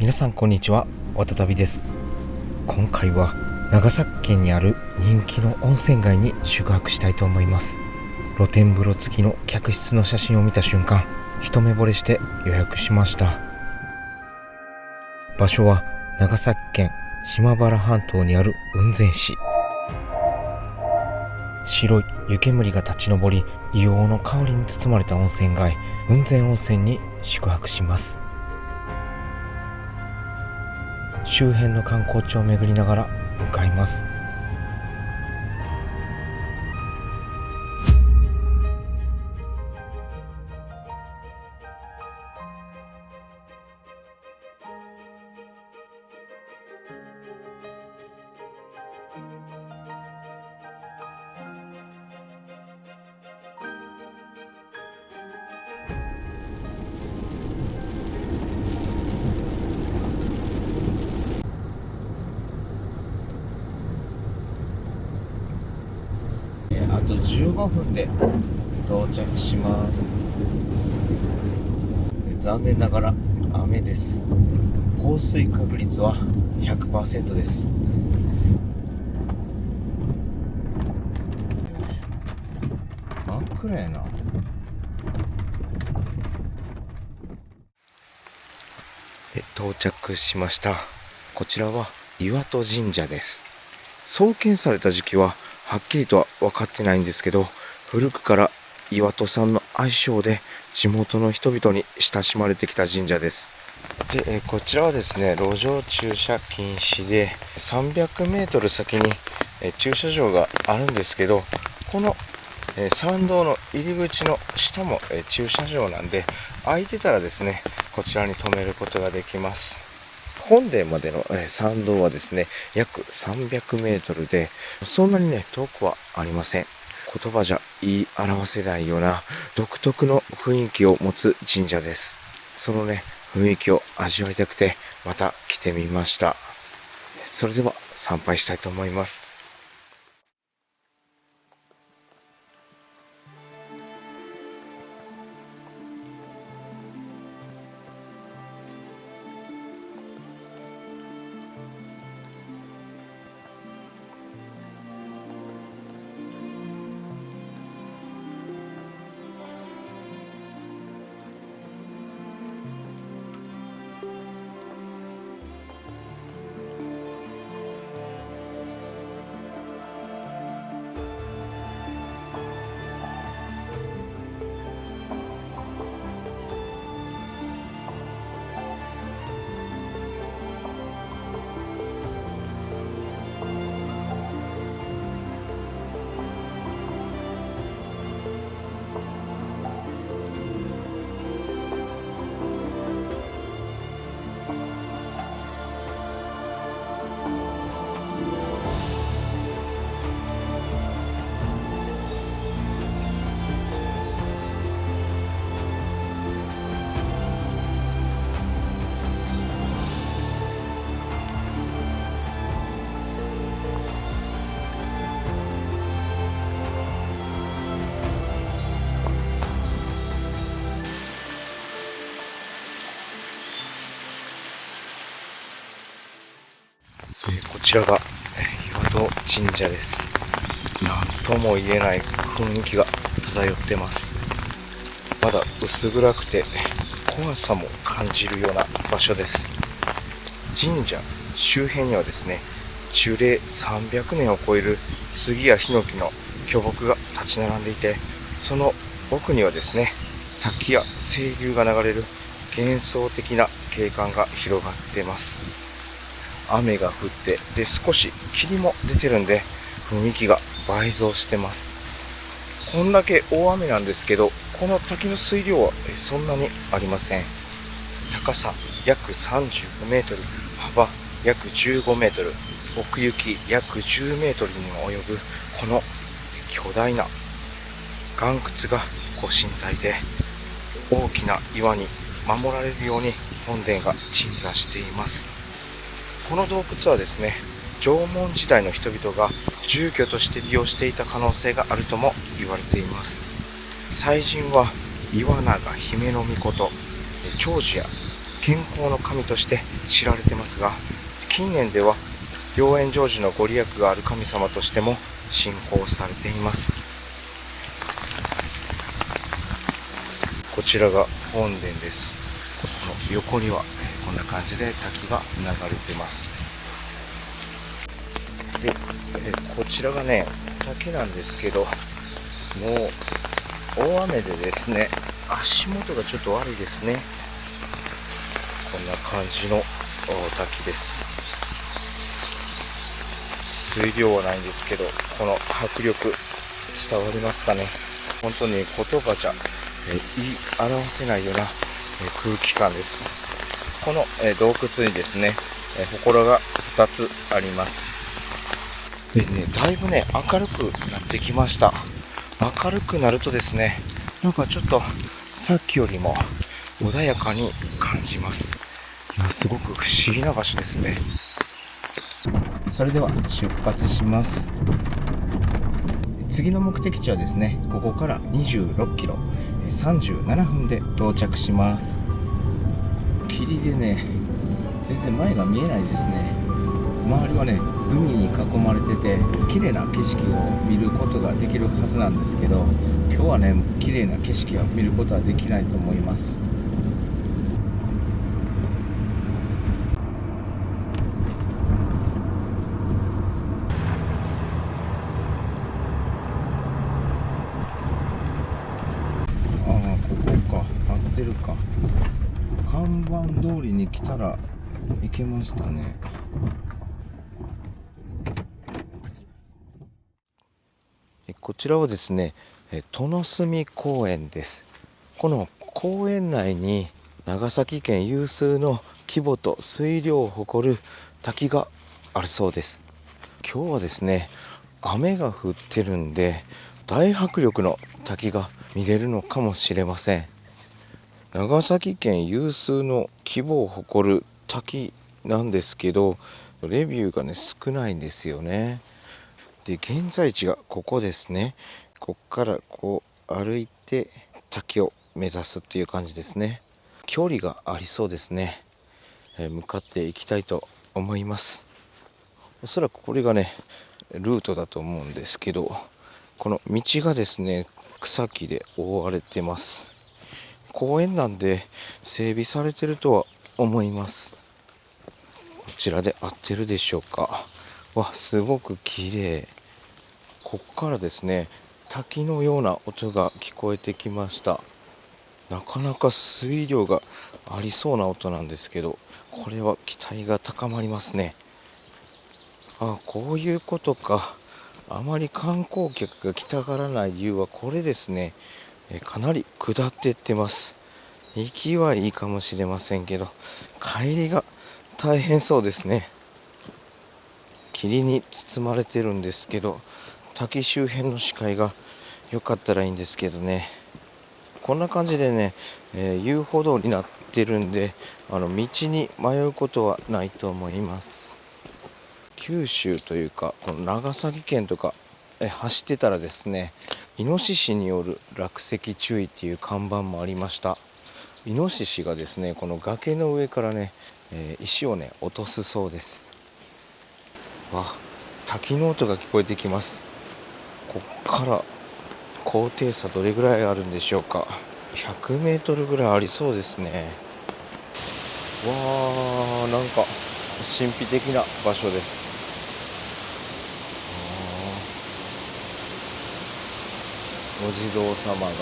皆さんこんにちは、わたたびです。今回は長崎県にある人気の温泉街に宿泊したいと思います。露天風呂付きの客室の写真を見た瞬間、一目惚れして予約しました。場所は長崎県島原半島にある雲仙市。白い湯煙が立ち上り、硫黄の香りに包まれた温泉街、雲仙温泉に宿泊します。周辺の観光地を巡りながら向かいます。あと15分で到着します。残念ながら雨です。降水確率は 100% です。真っ暗やな。到着しました。こちらは岩戸神社です。創建された時期ははっきりとは分かってないんですけど、古くから岩戸さんの愛称で地元の人々に親しまれてきた神社です。で、こちらはですね、路上駐車禁止で300メートル先に駐車場があるんですけど、この参道の入り口の下も駐車場なんで、空いてたらですね、こちらに止めることができます。本殿までの参道はですね、約300メートルで、そんなにね、遠くはありません。言葉じゃ言い表せないような独特の雰囲気を持つ神社です。そのね、雰囲気を味わいたくて、また来てみました。それでは参拝したいと思います。こちらが岩戸神社です。なんとも言えない雰囲気が漂ってます。まだ薄暗くて怖さも感じるような場所です。神社周辺にはですね、樹齢300年を超える杉やヒノキの巨木が立ち並んでいて、その奥にはですね、滝や清流が流れる幻想的な景観が広がっています。雨が降ってで少し霧も出てるんで、雰囲気が倍増してます。こんだけ大雨なんですけど、この滝の水量はそんなにありません。高さ約35メートル、幅約15メートル、奥行き約10メートルにも及ぶこの巨大な岩窟がご神体で、大きな岩に守られるように本殿が鎮座しています。この洞窟はですね、縄文時代の人々が住居として利用していた可能性があるとも言われています。祭神は岩永姫命、長寿や健康の神として知られてますが、近年では良縁成就のご利益がある神様としても信仰されています。こちらが本殿です。この横にはこんな感じで滝が流れてます。で、こちらがね、滝なんですけど、もう大雨でですね、足元がちょっと悪いですね。こんな感じの滝です。水量はないんですけど、この迫力伝わりますかね。本当に言葉じゃ言い表せないような空気感です。この洞窟にですね、祠が2つあります。でね、だいぶね、明るくなってきました。明るくなるとですね、なんかちょっとさっきよりも穏やかに感じます。いや、すごく不思議な場所ですね。それでは出発します。次の目的地はですね、ここから26キロ、37分で到着します。霧でね、全然前が見えないですね。周りはね、海に囲まれてて綺麗な景色を見ることができるはずなんですけど、今日はね、綺麗な景色を見ることはできないと思います。ああ、ここか、合ってるか。看板通りに来たら行けましたね。こちらはですね、殿隅公園です。この公園内に長崎県有数の規模と水量を誇る滝があるそうです。今日はですね、雨が降ってるんで大迫力の滝が見れるのかもしれません。長崎県有数の規模を誇る滝なんですけど、レビューがね、少ないんですよね。で、現在地がここですね。こっからこう歩いて滝を目指すっていう感じですね。距離がありそうですね。向かっていきたいと思います。おそらくこれがね、ルートだと思うんですけど、この道がですね、草木で覆われてます。公園なんで整備されてるとは思います。こちらで合ってるでしょうか。わ、すごく綺麗。こっからですね、滝のような音が聞こえてきました。なかなか水量がありそうな音なんですけど、これは期待が高まりますね。あ、こういうことか。あまり観光客が来たがらない理由はこれですね。かなり下っていってます。行きはいいかもしれませんけど、帰りが大変そうですね。霧に包まれてるんですけど、滝周辺の視界が良かったらいいんですけどね。こんな感じでね、遊歩道になってるんで、道に迷うことはないと思います。九州というか、この長崎県とか走ってたらですね、イノシシによる落石注意っていう看板もありました。イノシシがですね、この崖の上からね、石をね落とすそうです。わ、滝の音が聞こえてきます。こっから高低差どれぐらいあるんでしょうか。100メートルぐらいありそうですね。わー、なんか神秘的な場所です。お地蔵様が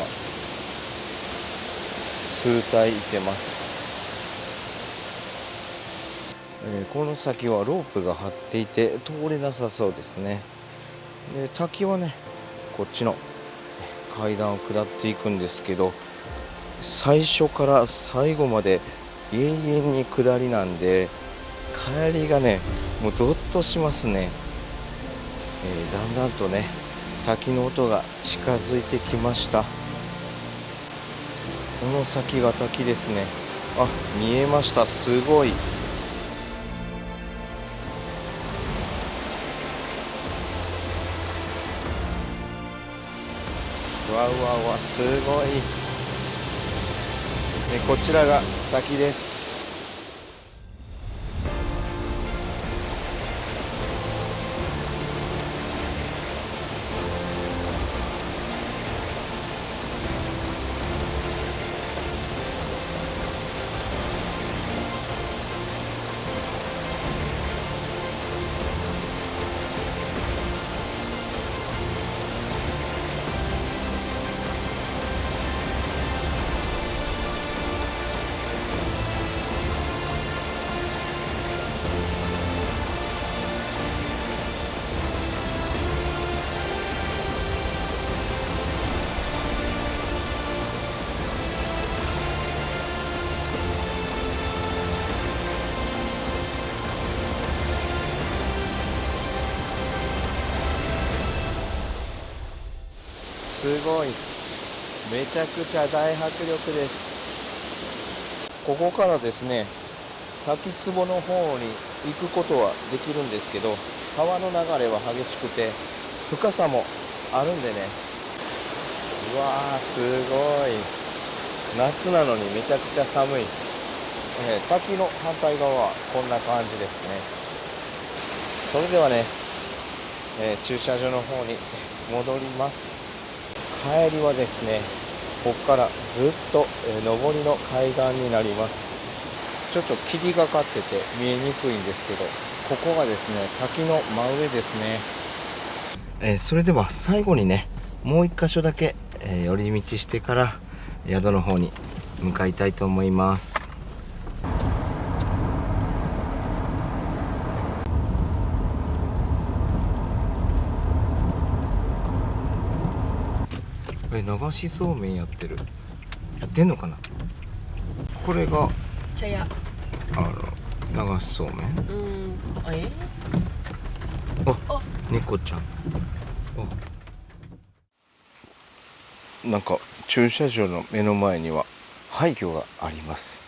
数体いてます。この先はロープが張っていて通れなさそうですね。で、滝はね、こっちの階段を下っていくんですけど、最初から最後まで永遠に下りなんで、帰りがね、もうゾッとしますね。だんだんとね、滝の音が近づいてきました。この先が滝ですね。あ、見えました。すごい。わうわうわ、すごい。こちらが滝です。すごい。めちゃくちゃ大迫力です。ここからですね、滝壺の方に行くことはできるんですけど、川の流れは激しくて深さもあるんでね。うわー、すごい。夏なのにめちゃくちゃ寒い。滝の反対側はこんな感じですね。それではね、駐車場の方に戻ります。帰りはですね、ここからずっと、上りの海岸になります。ちょっと霧がかってて見えにくいんですけど、ここがですね、滝の真上ですね。それでは最後にね、もう一箇所だけ、寄り道してから宿の方に向かいたいと思います。流しそうめんやってんのかな。これが茶屋。流しそうめん。あ、猫ちゃん。なんか駐車場の目の前には廃墟があります。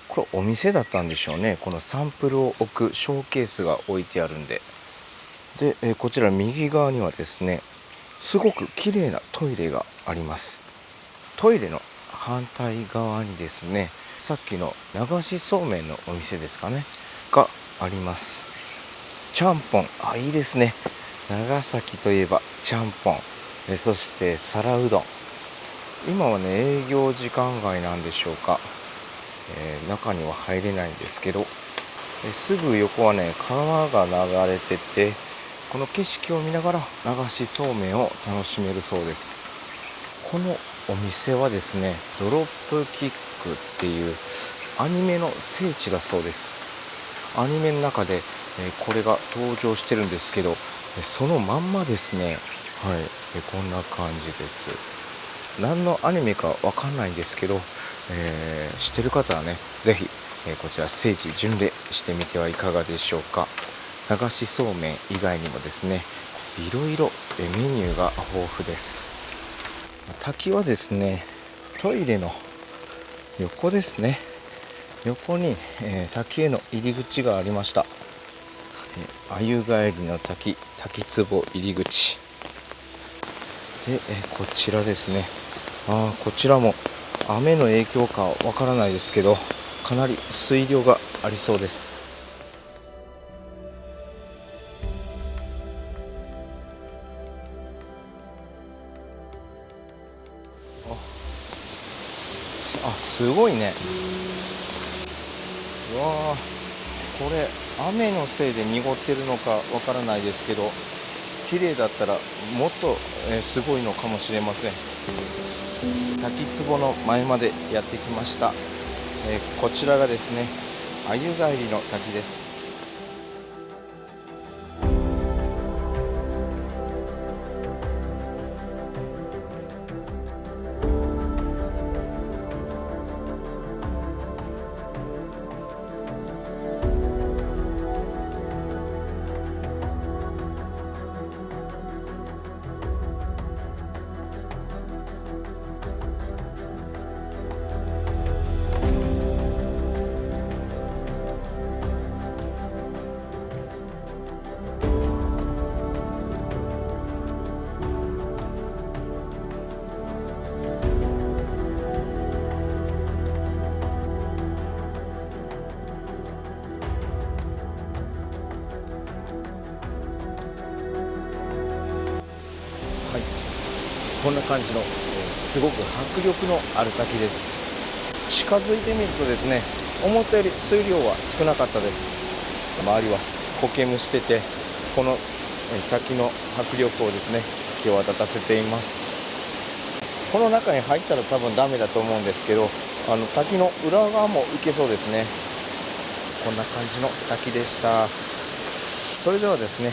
これお店だったんでしょうね。このサンプルを置くショーケースが置いてあるんで。で、こちら右側にはですね、すごく綺麗なトイレがあります。トイレの反対側にですね、さっきの流しそうめんのお店ですかねがあります。ちゃんぽん、いいですね。長崎といえばちゃんぽん、そして皿うどん。今はね、営業時間外なんでしょうか。中には入れないんですけど、すぐ横はね、川が流れてて、この景色を見ながら流しそうめんを楽しめるそうです。このお店はですね、ドロップキックっていうアニメの聖地だそうです。アニメの中で、これが登場してるんですけど、そのまんまですね。はい、こんな感じです。何のアニメかわかんないんですけど、知ってる方はね、ぜひ、こちら聖地巡礼してみてはいかがでしょうか。流しそうめん以外にもですね、いろいろメニューが豊富です。滝はですね、トイレの横ですね。横に、滝への入り口がありました。鮎帰りの滝、滝壺入り口で、こちらですね。こちらも雨の影響かわからないですけど、かなり水量がありそうです。すごいね。うわー、これ雨のせいで濁ってるのかわからないですけど、綺麗だったらもっと、すごいのかもしれません。滝壺の前までやってきました。こちらがですね、鮎帰りの滝です。こんな感じの、すごく迫力のある滝です。近づいてみるとですね、思ったより水量は少なかったです。周りは苔むしてて、この滝の迫力をですね、際立たせています。この中に入ったら多分ダメだと思うんですけど、滝の裏側も行けそうですね。こんな感じの滝でした。それではですね、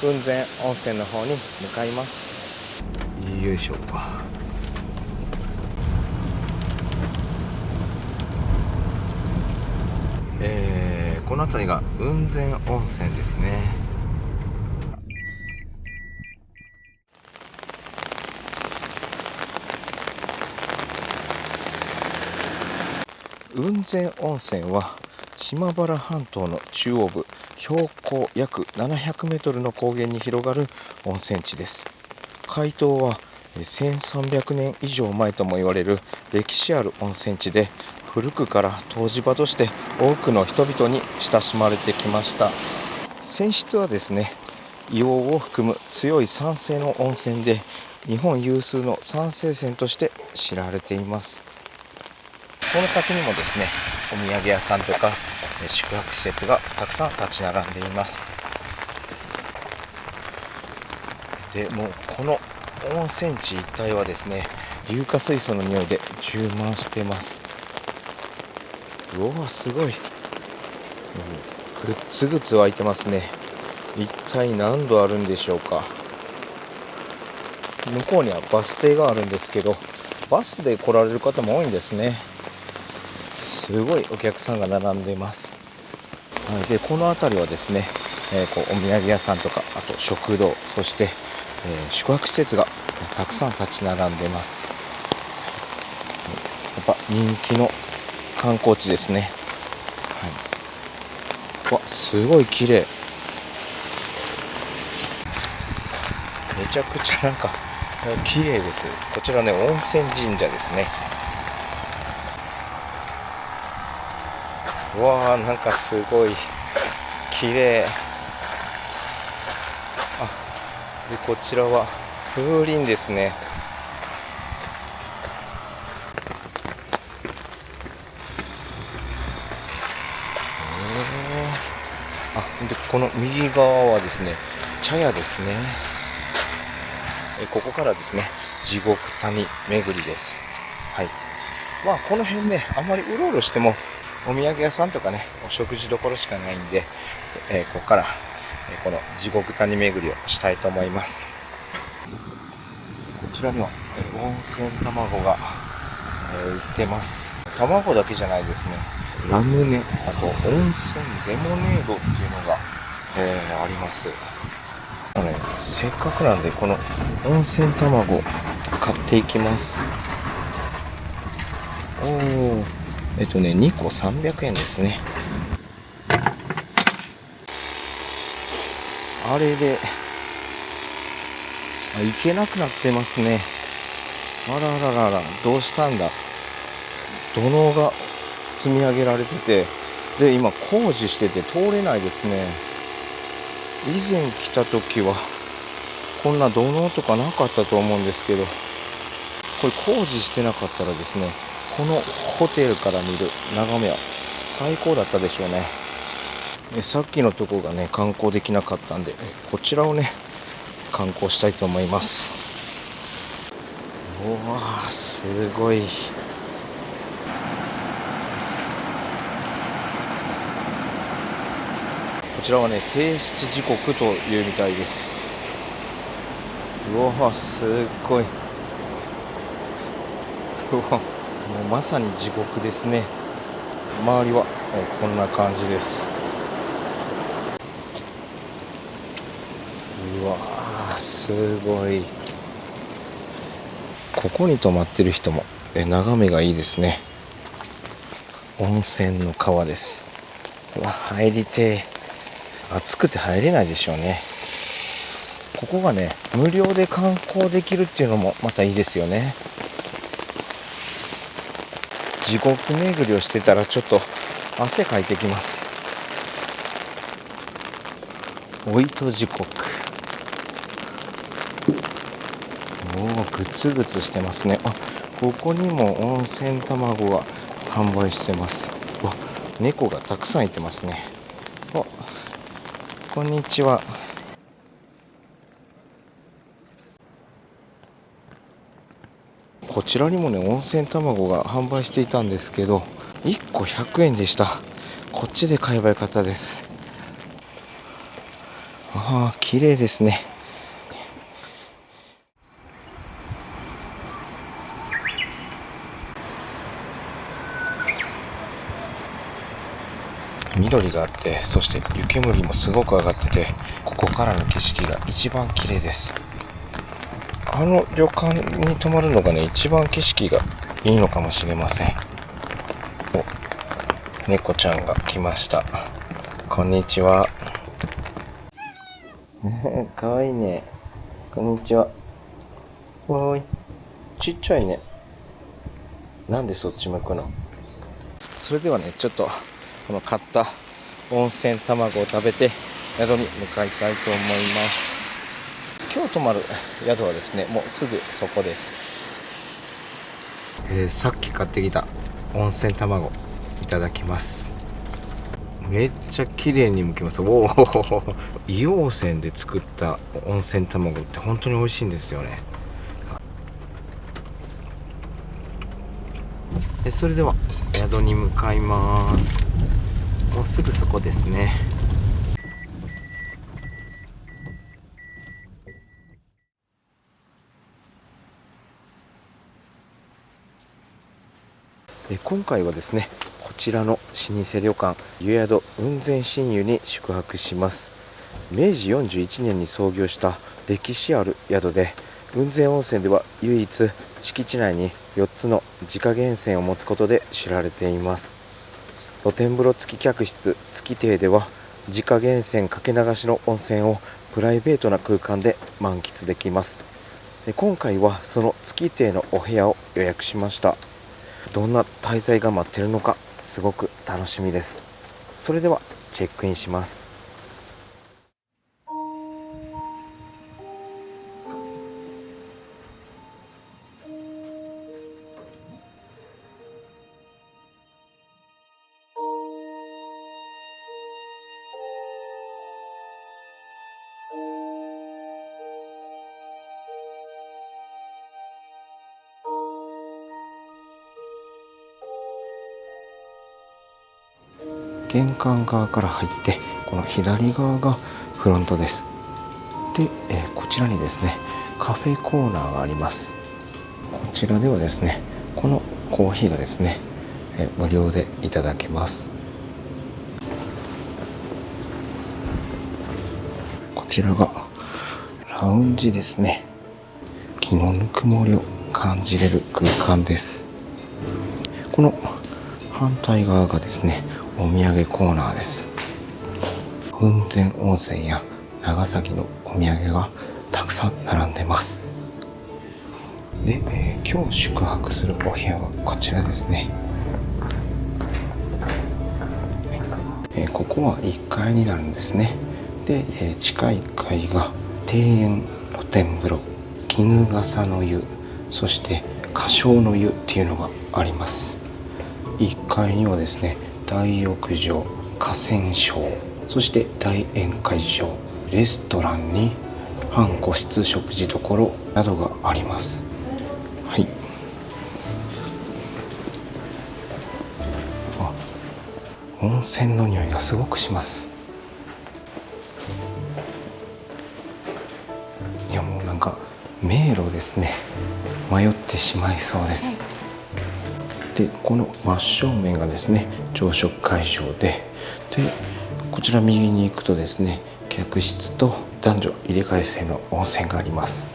雲仙温泉の方に向かいます。よいしょ。この辺りが雲仙温泉ですね。雲仙温泉は島原半島の中央部、標高約700メートルの高原に広がる温泉地です。開湯は1300年以上前とも言われる歴史ある温泉地で、古くから湯治場として多くの人々に親しまれてきました。泉質はですね、硫黄を含む強い酸性の温泉で、日本有数の酸性泉として知られています。この先にもですね、お土産屋さんとか宿泊施設がたくさん立ち並んでいます。でもうこの温泉地一帯はですね、硫化水素の匂いで充満しています。うわ、すごい、グッツグツ湧いてますね。一体何度あるんでしょうか。向こうにはバス停があるんですけど、バスで来られる方も多いんですね。すごいお客さんが並んでいます。でこの辺りはですね、お土産屋さんとか、あと食堂、そして、宿泊施設がたくさん立ち並んでいます。やっぱ人気の観光地ですね。わ、すごい綺麗。めちゃくちゃなんか綺麗です。こちらね、温泉神社ですね。うわー、なんかすごい綺麗。でこちらは風鈴ですね。でこの右側はですね、茶屋ですね。ここからですね、地獄谷巡りです。この辺ね、あんまりうろうろしてもお土産屋さんとかね、お食事どころしかないんで、ここからこの地獄谷巡りをしたいと思います。こちらには温泉卵が売ってます。卵だけじゃないですね、ラムネ、あと温泉レモネードっていうのが、あります。せっかくなんでこの温泉卵買っていきます。2個300円ですね。あれでいけなくなってますね。あらららら、どうしたんだ。土のうが積み上げられてて、で今工事してて通れないですね。以前来た時はこんな土のうとかなかったと思うんですけど、これ工事してなかったらですね、このホテルから見る眺めは最高だったでしょうね。さっきのとこがね、観光できなかったんで、こちらをね観光したいと思います。うわー、すごい。こちらはね、聖七時刻というみたいです。うわー、すごい。うわ、もうまさに地獄ですね。周りはこんな感じです。うわー、すごい。ここに泊まってる人も眺めがいいですね。温泉の川です。うわ、入りてー。暑くて入れないでしょうね。ここがね、無料で観光できるっていうのもまたいいですよね。地獄巡りをしてたらちょっと汗かいてきます。お糸地獄。グツグツしてますね。ここにも温泉卵が販売してます。猫がたくさんいてますね。こんにちは。こちらにもね、温泉卵が販売していたんですけど、1個100円でした。こっちで買えばよかったです。綺麗ですね。緑があって、そして湯煙もすごく上がってて、ここからの景色が一番綺麗です。あの旅館に泊まるのがね、一番景色がいいのかもしれません。猫ちゃんが来ました。こんにちは。かわいいね。こんにちは。おーい。ちっちゃいね。なんでそっち向くの？それではね、ちょっとこの買った温泉卵を食べて宿に向かいたいと思います。今日泊まる宿はですね、もうすぐそこです。さっき買ってきた温泉卵いただきます。めっちゃ綺麗に剥けます。おお、硫黄泉で作った温泉卵って本当に美味しいんですよね。それでは宿に向かいます。もうすぐそこですね。今回はですね、こちらの老舗旅館湯宿雲仙新湯に宿泊します。明治41年に創業した歴史ある宿で、雲仙温泉では唯一敷地内に4つの自家源泉を持つことで知られています。露天風呂付き客室月亭では、自家源泉かけ流しの温泉をプライベートな空間で満喫できます。今回はその月亭のお部屋を予約しました。どんな滞在が待っているのかすごく楽しみです。それではチェックインします。玄関側から入って、この左側がフロントです。で、こちらにですね、カフェコーナーがあります。こちらではですね、このコーヒーがですね、無料でいただけます。こちらがラウンジですね。気のぬくもりを感じれる空間です。この反対側がですね、お土産コーナーです。雲仙温泉や長崎のお土産がたくさん並んでます。で、今日宿泊するお部屋はこちらですね。ここは1階になるんですね。で、地下1階が庭園露天風呂、衣笠の湯、そして花椒の湯っていうのがあります。1階にはですね、大浴場、河川床、そして大宴会場、レストランに半個室食事処などがあります。はい。温泉の匂いがすごくします。いや、もうなんか迷路ですね。迷ってしまいそうです。で、この真正面がですね、朝食会場で、こちら右に行くとですね、客室と男女入れ替え制の温泉があります。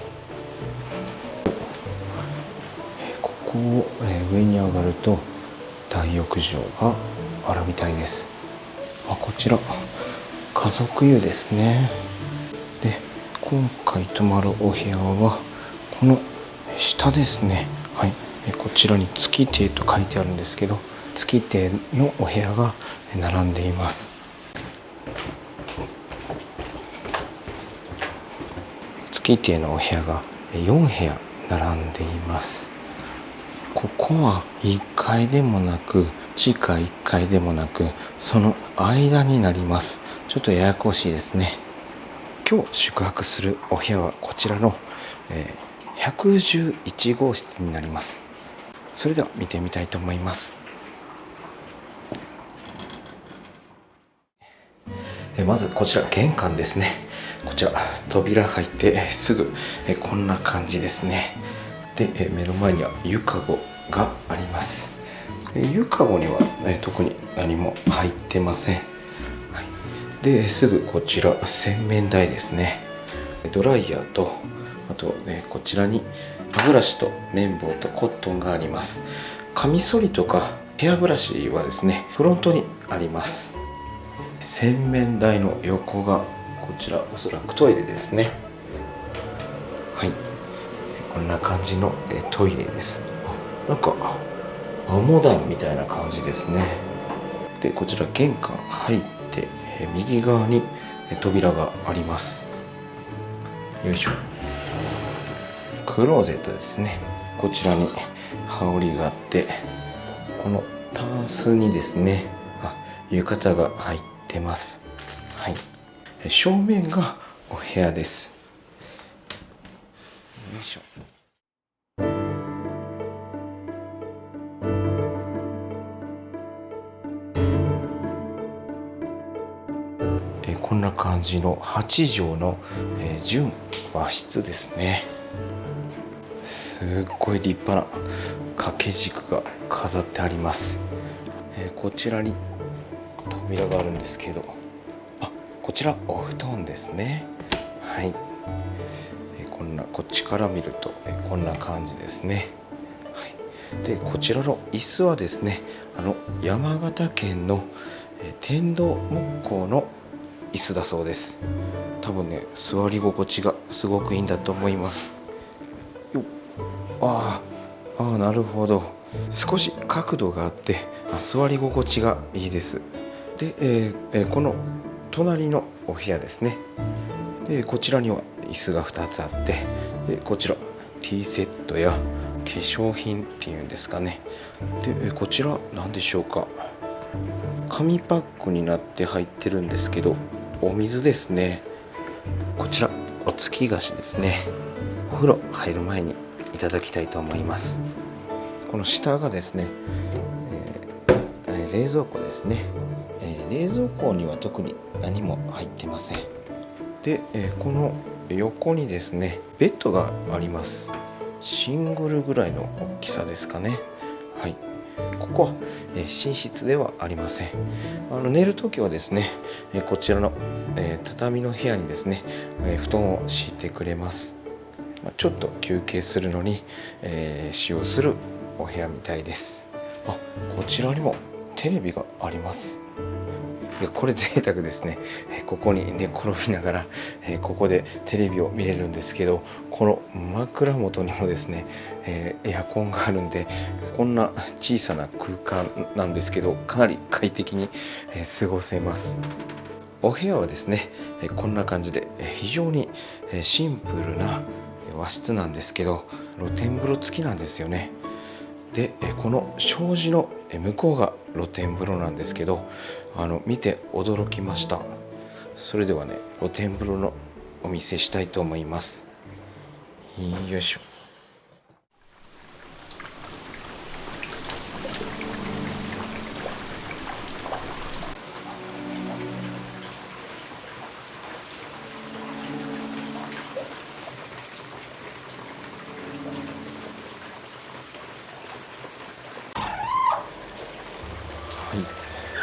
ここを上に上がると大浴場があるみたいです。こちら家族湯ですね。で、今回泊まるお部屋はこの下ですね。はい。こちらに月亭と書いてあるんですけど、月亭のお部屋が並んでいます。月亭のお部屋が4部屋並んでいます。ここは1階でもなく地下1階でもなく、その間になります。ちょっとややこしいですね。今日宿泊するお部屋はこちらの111号室になります。それでは見てみたいと思います。まずこちら玄関ですね。こちら扉入ってすぐこんな感じですね。で、目の前には湯かごがあります。湯かごには特に何も入ってません。はい、ですぐこちら洗面台ですね。ドライヤーと、あとこちらに歯ブラシと綿棒とコットンがあります。カミソリとかヘアブラシはですねフロントにあります。洗面台の横がこちら、おそらくトイレですね。はい、こんな感じのトイレです。なんかモダンみたいな感じですね。でこちら玄関入って右側に扉があります。よいしょ。クローゼットですね。こちらに羽織があって、このタンスにですね浴衣が入ってます。はい、正面がお部屋です。よいしょ。こんな感じの8畳の純和室ですね。すっごい立派な掛け軸が飾ってあります。こちらに扉があるんですけど、こちらお布団ですね。はい、こっちから見るとこんな感じですね。はい、でこちらの椅子はですね山形県の天童木工の椅子だそうです。多分ね座り心地がすごくいいんだと思います。よっ、なるほど。少し角度があって座り心地がいいです。で、この隣のお部屋ですね。でこちらには椅子が2つあって、でこちらティーセットや化粧品っていうんですかね。でこちら何でしょうか。紙パックになって入ってるんですけど、お水ですね。こちらお月菓子ですね。お風呂入る前にいただきたいと思います。この下がですね、冷蔵庫ですね。冷蔵庫には特に何も入ってません。で、この横にですねベッドがあります。シングルぐらいの大きさですかね。はい、ここは寝室ではありません。寝るときはですねこちらの畳の部屋にですね布団を敷いてくれます。ちょっと休憩するのに使用するお部屋みたいです。こちらにもテレビがあります。いやこれ贅沢ですね。ここに寝転びながらここでテレビを見れるんですけど、この枕元にもですねエアコンがあるんで、こんな小さな空間なんですけどかなり快適に過ごせます。お部屋はですねこんな感じで非常にシンプルな和室なんですけど、露天風呂付きなんですよね。でこの障子の向こうが露天風呂なんですけど、見て驚きました。それではね露天風呂のお見せしたいと思います。よいしょ。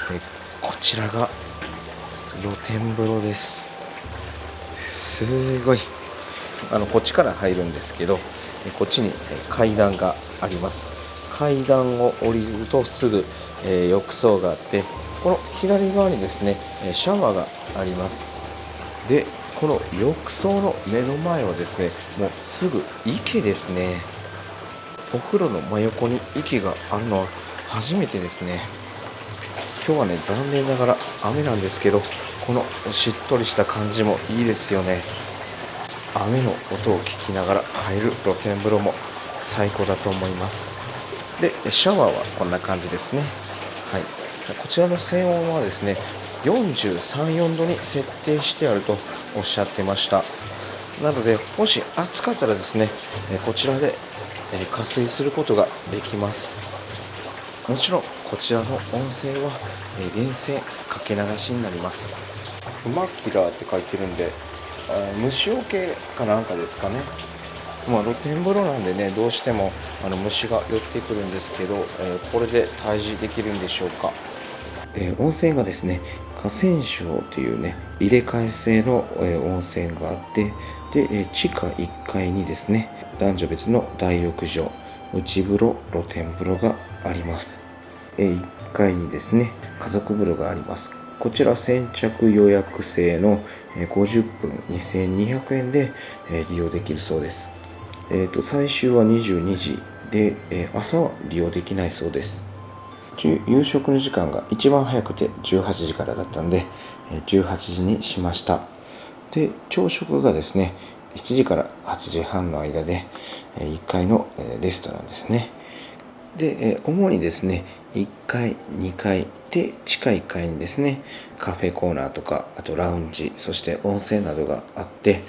はい、こちらが露天風呂です。すごいこっちから入るんですけど、こっちに階段があります。階段を降りるとすぐ浴槽があって、この左側にですねシャワーがあります。でこの浴槽の目の前はですねもうすぐ池ですね。お風呂の真横に池があるのは初めてですね。今日はね残念ながら雨なんですけど、このしっとりした感じもいいですよね。雨の音を聞きながら入る露天風呂も最高だと思います。でシャワーはこんな感じですね。はい、こちらの静音はですね43、4度に設定してあるとおっしゃってました。なのでもし暑かったらですねこちらで加水することができます。もちろんこちらの温泉は源泉かけ流しになります。フマキラーって書いてるんで虫除けかなんかですかね。露天風呂なんでねどうしても虫が寄ってくるんですけど、これで退治できるんでしょうか。温泉がですね河川省というね入れ替え制の、温泉があって、で、地下1階にですね男女別の大浴場、内風呂、露天風呂があります。1階にですね、家族風呂があります。こちら先着予約制の50分2200円で利用できるそうです。最終は22時で、朝は利用できないそうです。夕食の時間が一番早くて18時からだったんで、18時にしました。で、朝食がですね、7時から8時半の間で、1階のレストランですね。で、主にですね、1階、2階で、地下1階にですね、カフェコーナーとか、あとラウンジ、そして温泉などがあって、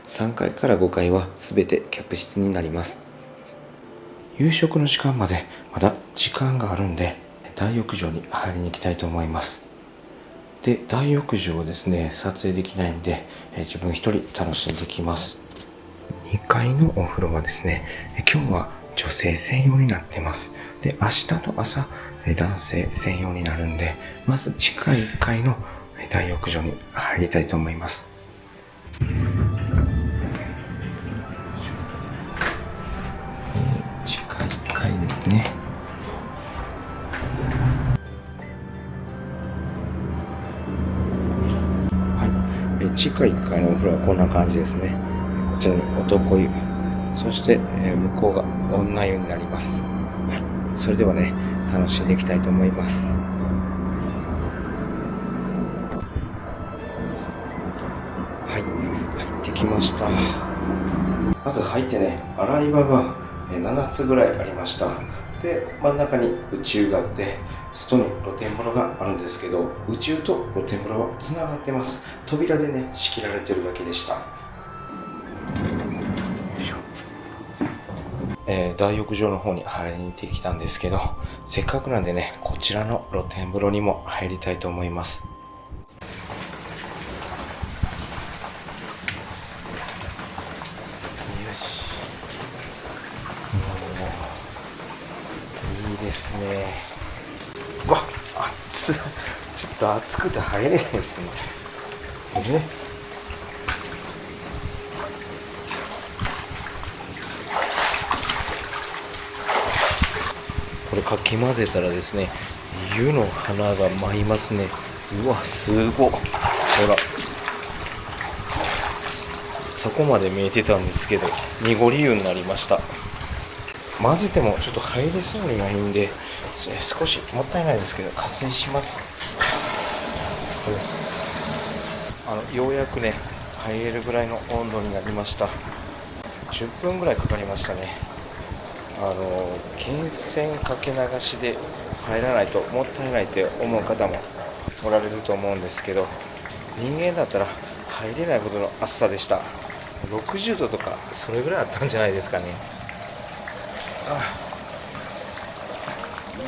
3階から5階は全て客室になります。夕食の時間までまだ時間があるんで、大浴場に入りに行きたいと思います。で、大浴場をですね、撮影できないんで、自分一人楽しんできます。2階のお風呂はですね、今日は女性専用になってます。で、明日の朝、男性専用になるんで、まず地下1階の大浴場に入りたいと思います。地下1階ですね。はい、地下1階のお風呂はこんな感じですね。こちらに男湯、そして向こうが女湯になります。はい、それではね、楽しんでいきたいと思います。はい、入ってきました。まず入ってね、洗い場が7つぐらいありました。で、真ん中に宇宙があって、外に露天風呂があるんですけど、宇宙と露天風呂はつながってます。扉でね、仕切られてるだけでした。大浴場の方に入りに行ってきたんですけど、せっかくなんでね、こちらの露天風呂にも入りたいと思います。いいですね。うわ、熱っ。ちょっと熱くて入れないですね。これかき混ぜたらですね、湯の花が舞いますね。うわ、すごっ。ほら、そこまで見えてたんですけど、濁り湯になりました。混ぜてもちょっと入れそうにないんで、少しもったいないですけど加水します。ようやくね、入れるぐらいの温度になりました。10分ぐらいかかりましたね。源泉かけ流しで入らないともったいないって思う方もおられると思うんですけど、人間だったら入れないほどの暑さでした。60度とかそれぐらいあったんじゃないですかね。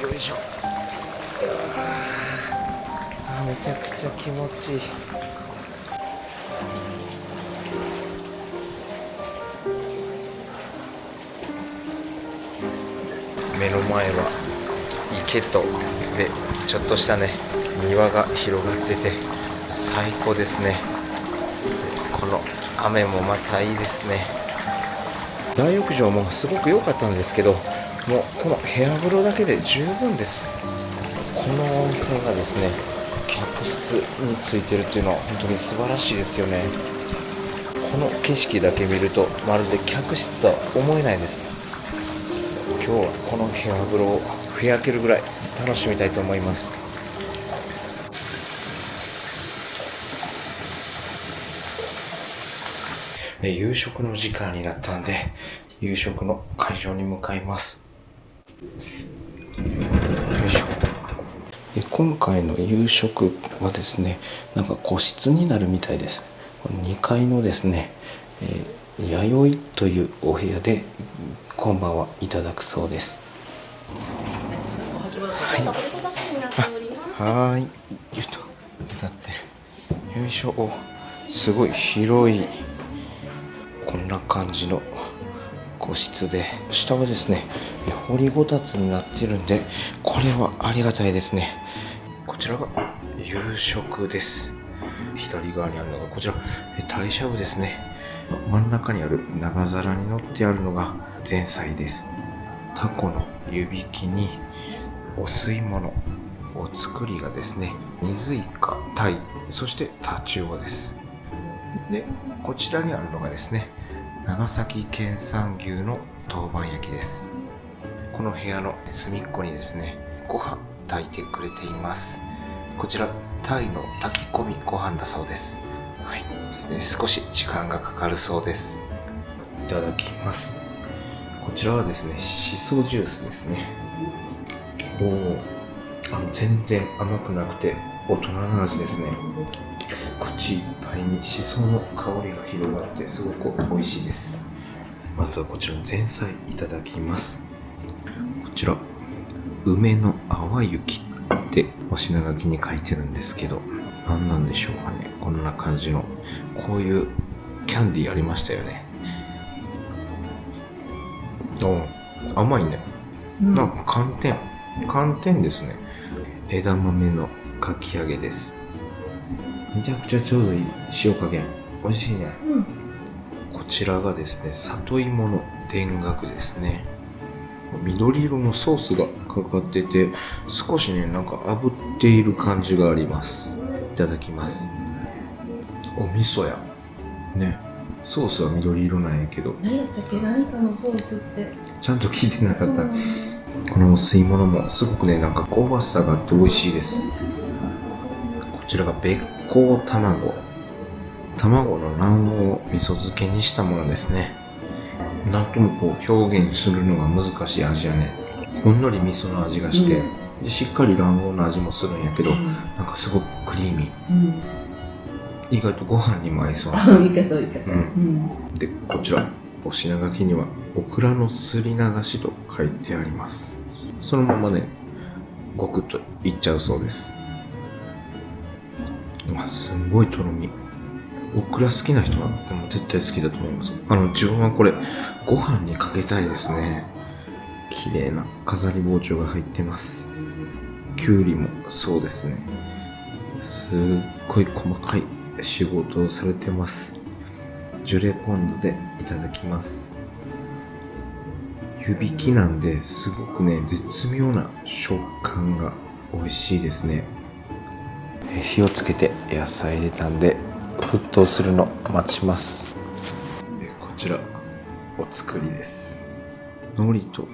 よいしょ。めちゃくちゃ気持ちいい。目の前は池とでちょっとしたね庭が広がってて最高ですね。この雨もまたいいですね。大浴場もすごく良かったんですけど、もうこの部屋風呂だけで十分です。この温泉がですね、客室についてるっていうのは本当に素晴らしいですよね。この景色だけ見るとまるで客室とは思えないです。今日はこの部屋風呂をふやけるぐらい楽しみたいと思います。夕食の時間になったんで、夕食の会場に向かいます。よいしょ。今回の夕食はですね、なんか個室になるみたいです。2階のですね、弥生というお部屋で今晩はいただくそうです。はい。歌ってる。よいしょ。お、すごい広い。こんな感じの個室で、下はですね、掘りごたつになってるんで、これはありがたいですね。こちらが夕食です。左側にあるのがこちら、大しゃぶですね。真ん中にある長皿に乗ってあるのが前菜です。タコの湯引きにお吸い物、お作りがですね、水イカ、タイ、そしてタチウオです。で、こちらにあるのがですね、長崎県産牛の陶板焼きです。この部屋の隅っこにですね、ご飯炊いてくれています。こちらタイの炊き込みご飯だそうです。はい、少し時間がかかるそうです。いただきます。こちらはですね、しそジュースですね。全然甘くなくて大人の味ですね。口いっぱいにしその香りが広がってすごく美味しいです。まずはこちらの前菜いただきます。こちら梅の淡雪ってお品書きに書いてるんですけど、何なんでしょうかね。こんな感じのこういうキャンディーありましたよね。甘いね。なんか寒天ですね。枝豆のかき揚げです。めちゃくちゃちょうどいい塩加減。美味しいね。こちらがですね、里芋の田楽ですね。緑色のソースがかかってて、少しね、なんか炙っている感じがあります。いただきます。お味噌やね。ソースは緑色なんやけど、何やったっけ、何かのソースってちゃんと聞いてなかった。このお吸い物もすごくね、なんか香ばしさがあって美味しいです。こちらがべっこう卵の卵黄を味噌漬けにしたものですね。なんともこう表現するのが難しい味やね。ほんのり味噌の味がして、でしっかり卵黄の味もするんやけど、なんかすごくクリーミー、意外とご飯にも合いそうな。いけそう。で、こちらお品書きにはオクラのすり流しと書いてあります。そのままね、ごくっといっちゃうそうです。すんごいとろみ。オクラ好きな人は絶対好きだと思います。自分はこれご飯にかけたいですね。綺麗な飾り包丁が入ってます。きゅうりもそうですね。すっごい細かい仕事をされてます。ジュレポン酢でいただきます。湯引きなんですごくね、絶妙な食感が美味しいですね。火をつけて野菜入れたんで沸騰するの待ちます。こちらお作りです。海苔と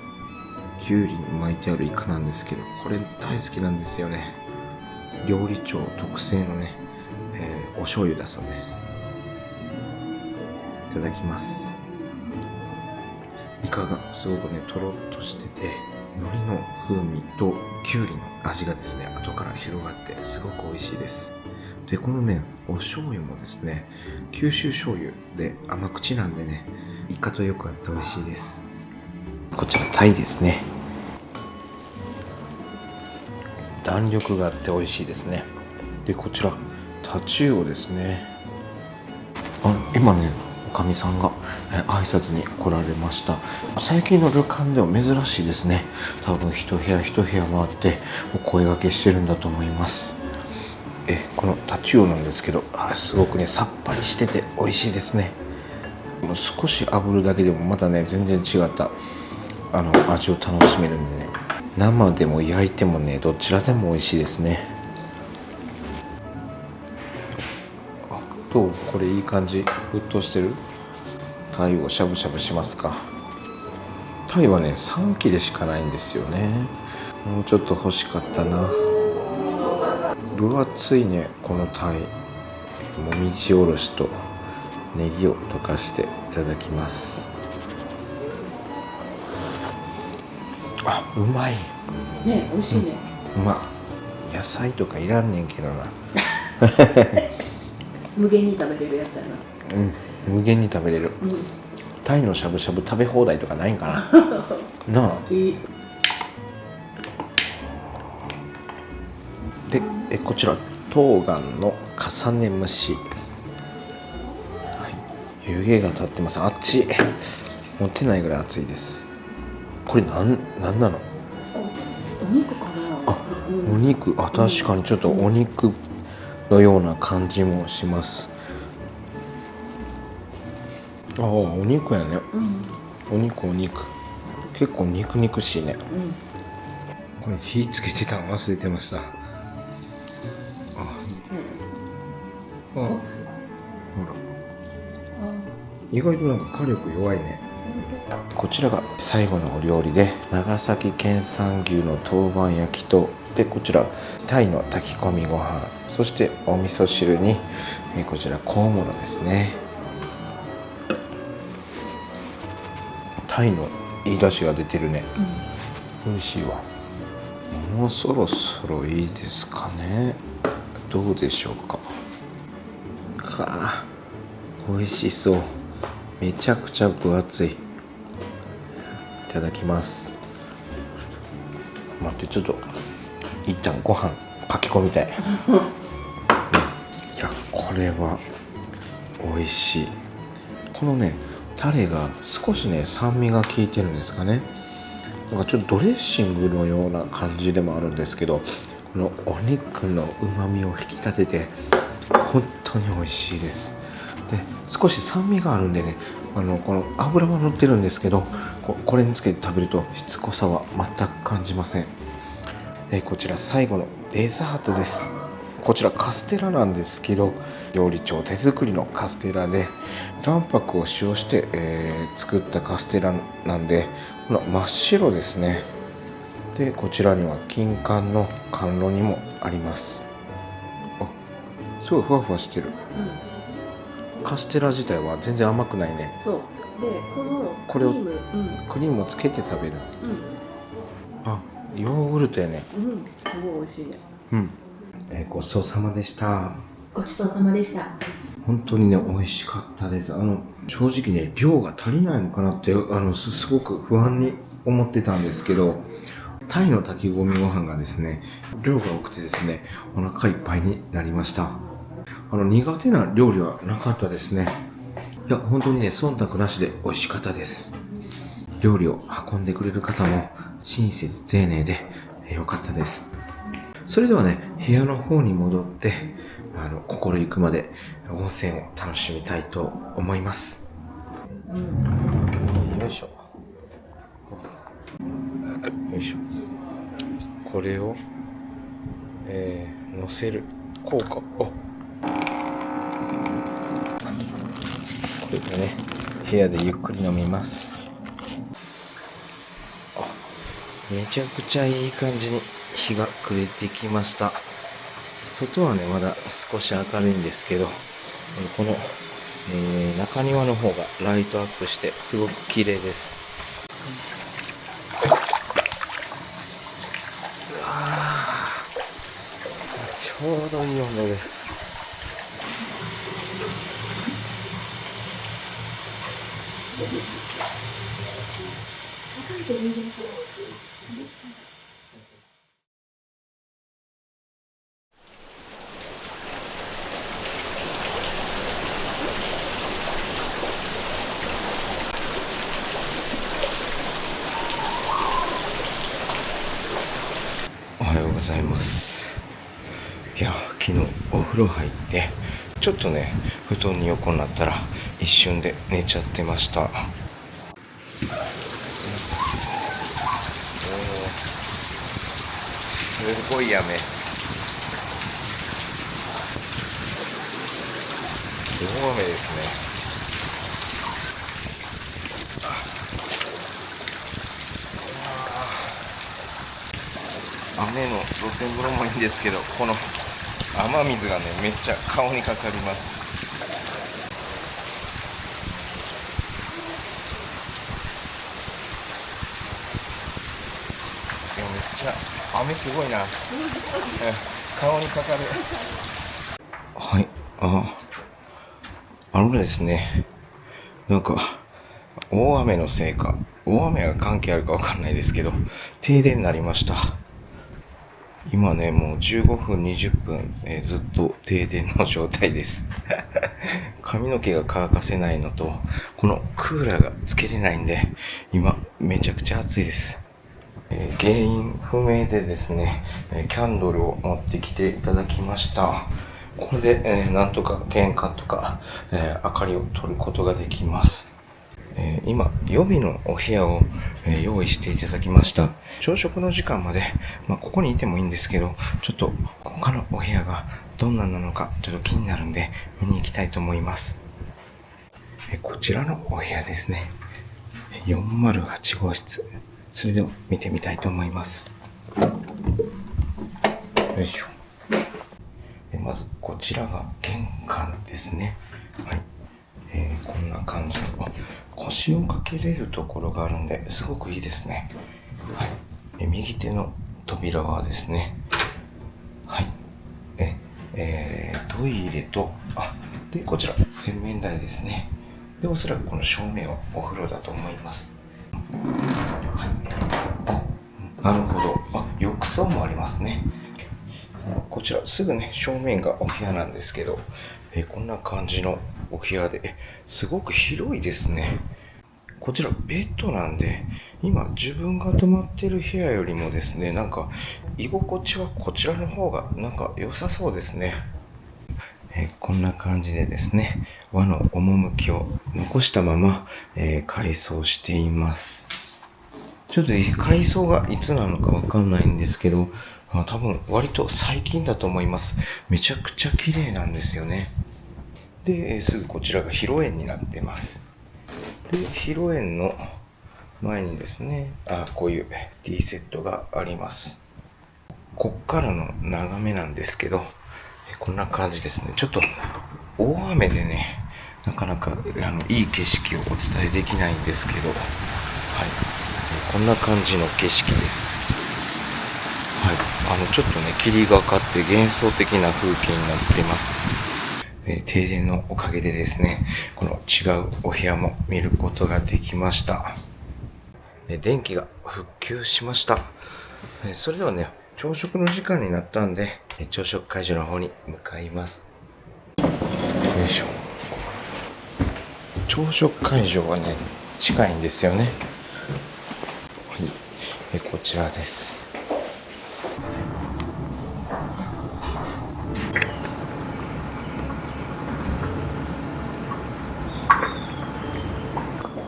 きゅうりに巻いてあるイカなんですけど、これ大好きなんですよね。料理長特製のね、お醤油だそうです。いただきます。イカがすごくね、とろっとしてて、海苔の風味ときゅうりの味がですね、後から広がってすごく美味しいです。で、このね、お醤油もですね、九州醤油で甘口なんでね、イカとよく合って美味しいです。こちらタイですね。弾力があって美味しいですね。で、こちらタチウオですね。今ね、おかみさんが挨拶に来られました。最近の旅館では珍しいですね。多分一部屋一部屋回ってお声掛けしてるんだと思います。このタチウオなんですけど、すごくね、さっぱりしてて美味しいですね。もう少し炙るだけでもまたね、全然違った味を楽しめるんでね、生でも焼いてもね、どちらでも美味しいですね。どう？これいい感じ。沸騰してる？タイをしゃぶしゃぶしますか。タイはね、3切れしかないんですよね。もうちょっと欲しかったな。分厚いね、このタイ。もみじおろしとネギを溶かしていただきます。うまいね、美味しいね。うまい。野菜とかいらんねんけどな。無限に食べれるやつやな。無限に食べれる。タイのしゃぶしゃぶ食べ放題とかないんかな。なあ。で、こちら冬瓜の重ね蒸し。湯気が立ってます。あっち持てないぐらい熱いです。これなんなの？お肉かな。お肉。確かにちょっとお肉のような感じもします。お肉やね。お肉結構肉々しいね。これ火つけてたの忘れてました。ほら、意外となんか火力弱いね。こちらが最後のお料理で、長崎県産牛の豆板焼きと、でこちらタイの炊き込みご飯、そしてお味噌汁にこちら香物ですね。タイのいい出汁が出てるね。美味しいわ。もうそろそろいいですかね。どうでしょうか。美味しそう。めちゃくちゃ分厚い。いただきます。待って、ちょっと一旦ご飯かき込みたい。いや、これは美味しい。このね、タレが少しね、酸味が効いてるんですかね。なんかちょっとドレッシングのような感じでもあるんですけど、このお肉の旨味を引き立てて本当に美味しいです。で、少し酸味があるんでね、この油は乗ってるんですけど、これにつけて食べるとしつこさは全く感じません。こちら最後のデザートです。こちらカステラなんですけど、料理長手作りのカステラで、卵白を使用して、作ったカステラなんで、真っ白ですね。でこちらには金柑の甘露煮もあります。すごいふわふわしてる。カステラ自体は全然甘くないね。そうで、これをクリームをつけて食べる。ヨーグルトやね。すごい美味しいね。ごちそうさまでした。ごちそうさまでした。本当にね、美味しかったです。正直ね、量が足りないのかなって、すごく不安に思ってたんですけど、タイの炊き込みご飯がですね、量が多くてですね、お腹いっぱいになりました。苦手な料理はなかったですね。いや、本当にね、忖度なしで美味しかったです。料理を運んでくれる方も親切丁寧で良かったです。それではね、部屋の方に戻って、心ゆくまで温泉を楽しみたいと思います。よいしょ。よいしょ。これを、乗せる。こうか。これでね、部屋でゆっくり飲みます。めちゃくちゃいい感じに日が暮れてきました。外はね、まだ少し明るいんですけど、この、中庭の方がライトアップしてすごく綺麗です。ちょうどいい温度です。おはようございます。いや、昨日お風呂入ってちょっとね、布団に横になったら一瞬で寝ちゃってました。すごい雨。大雨ですね。雨の露天風呂もいいんですけど、この雨水がね、めっちゃ顔にかかります。いや、めっちゃ雨すごいな。顔にかかる。はい、ですね、なんか大雨のせいか、大雨が関係あるかわかんないですけど、停電になりました。今ね、もう15分、20分、ずっと停電の状態です。髪の毛が乾かせないのと、このクーラーがつけれないんで、今めちゃくちゃ暑いです。原因不明でですね、キャンドルを持ってきていただきました。これで、なんとか玄関とか、明かりを取ることができます。今、予備のお部屋を、用意していただきました。朝食の時間まで、ここにいてもいいんですけど、ちょっと他のお部屋がどんななのかちょっと気になるんで見に行きたいと思います。こちらのお部屋ですね。408号室。それでは見てみたいと思います。よいしょ。まずこちらが玄関ですね。はい。こんな感じの腰をかけれるところがあるんですごくいいですね。はい。右手の扉はですね、はい。トイレと、で、こちら洗面台ですね。で、おそらくこの正面はお風呂だと思います。はい。なるほど。浴槽もありますね。こちらすぐね、正面がお部屋なんですけど、こんな感じのお部屋で、すごく広いですね。こちらベッドなんで、今自分が泊まってる部屋よりもですね、なんか居心地はこちらの方がなんか良さそうですね。こんな感じでですね、和の趣を残したまま、改装しています。ちょっと改装がいつなのかわかんないんですけど、多分割と最近だと思います。めちゃくちゃ綺麗なんですよね。で、すぐこちらが披露宴になっています。で、披露宴の前にですね、こういうティーセットがあります。こっからの眺めなんですけど、こんな感じですね。ちょっと大雨でね、なかなかいい景色をお伝えできないんですけど、はい。こんな感じの景色です。はい。ちょっとね、霧がかって幻想的な風景になっています。停電のおかげでですね、この違うお部屋も見ることができました。電気が復旧しました。それではね、朝食の時間になったんで、朝食会場の方に向かいます。よいしょ。朝食会場はね、近いんですよね。はい。こちらです。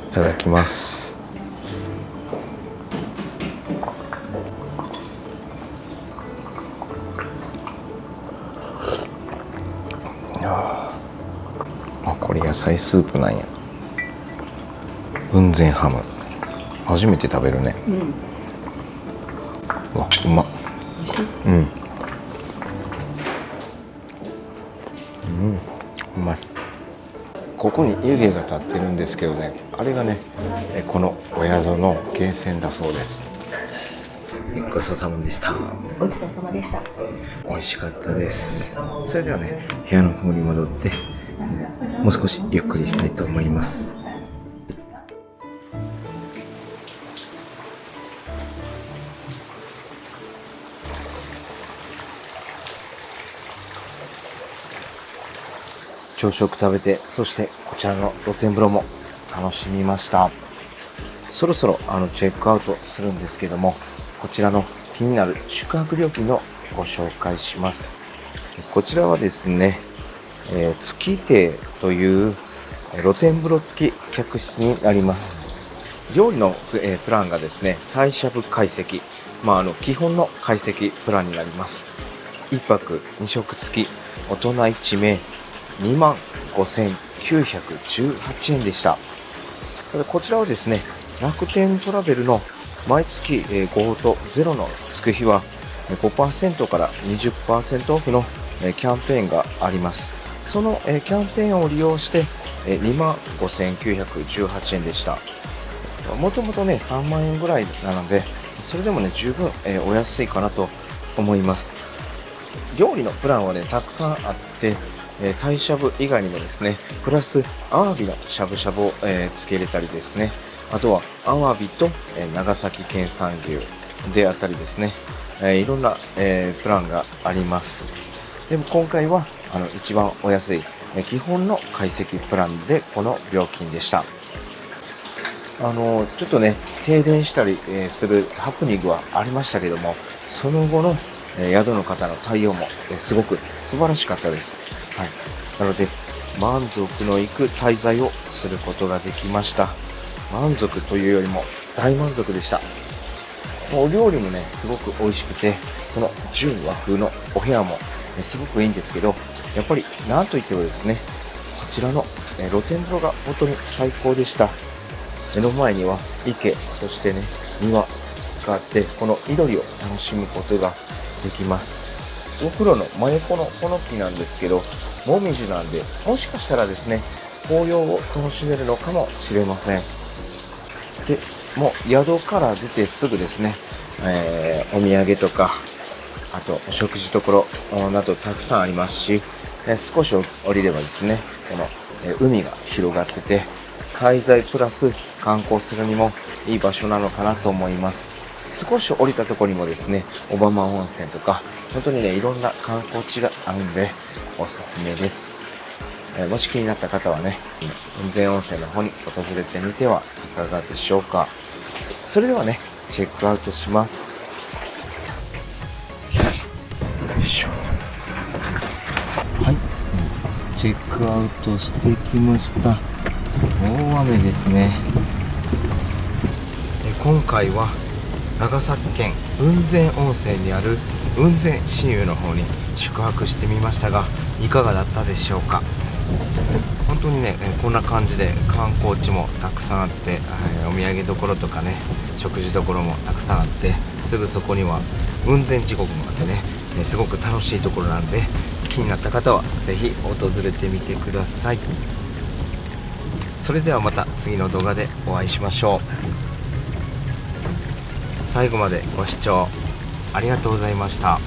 いただきます。これ野菜スープなんや。雲仙ハム。初めて食べるね。うわ、うまっ。美味しい。うまい。ここに湯気が立ってるんですけどね、あれがね、このお宿の源泉だそうです。ごちそうさまでした。ごちそうさまでした。美味しかったです。それではね、部屋の方に戻って、もう少しゆっくりしたいと思います。朝食食べて、そしてこちらの露天風呂も楽しみました。そろそろチェックアウトするんですけども、こちらの気になる宿泊料金のご紹介します。こちらはですね、月亭という露天風呂付き客室になります。料理の、プランがですね、鯛しゃぶ懐石、基本の懐石プランになります。1泊2食付き、大人1名25,918円でした。こちらはですね、楽天トラベルの毎月5と0のつく日は 5% から 20% オフのキャンペーンがあります。そのキャンペーンを利用して25,918円でした。もともとね、3万円ぐらいなので、それでもね、十分お安いかなと思います。料理のプランはね、たくさんあって、鯛しゃぶ以外にもですね、プラスアワビのしゃぶしゃぶを、つけれたりですね、あとはアワビと、長崎県産牛であったりですね、いろんな、プランがあります。でも今回は一番お安い、基本の懐石プランでこの料金でした。ちょっとね、停電したり、するハプニングはありましたけども、その後の、宿の方の対応も、すごく素晴らしかったです。はい。なので、満足のいく滞在をすることができました。満足というよりも大満足でした。お料理もね、すごく美味しくて、この純和風のお部屋も、すごくいいんですけど、やっぱりなんといってもですね、こちらの露天風呂が本当に最高でした。目の前には池、そしてね、庭があって、この緑を楽しむことができます。お風呂の真横のこの木なんですけど、もみじなんで、もしかしたらですね、紅葉を楽しめるのかもしれません。で、もう宿から出てすぐですね、お土産とか、あとお食事処などたくさんありますし、少し降りればですね、この海が広がってて、滞在プラス観光するにもいい場所なのかなと思います。少し降りたところにもですね、小浜温泉とか、本当にね、いろんな観光地があるんで、おすすめです。もし気になった方はね、雲仙温泉の方に訪れてみてはいかがでしょうか。それではね、チェックアウトします。よいしょ。はい、チェックアウトしてきました。大雨ですね。今回は長崎県雲仙温泉にある雲仙新湯の方に宿泊してみましたが、いかがだったでしょうか。本当にね、こんな感じで観光地もたくさんあって、お土産どころとかね、食事どころもたくさんあって、すぐそこには雲仙地獄もあってね、すごく楽しいところなんで、気になった方はぜひ訪れてみてください。それではまた次の動画でお会いしましょう。最後までご視聴ありがとうございました。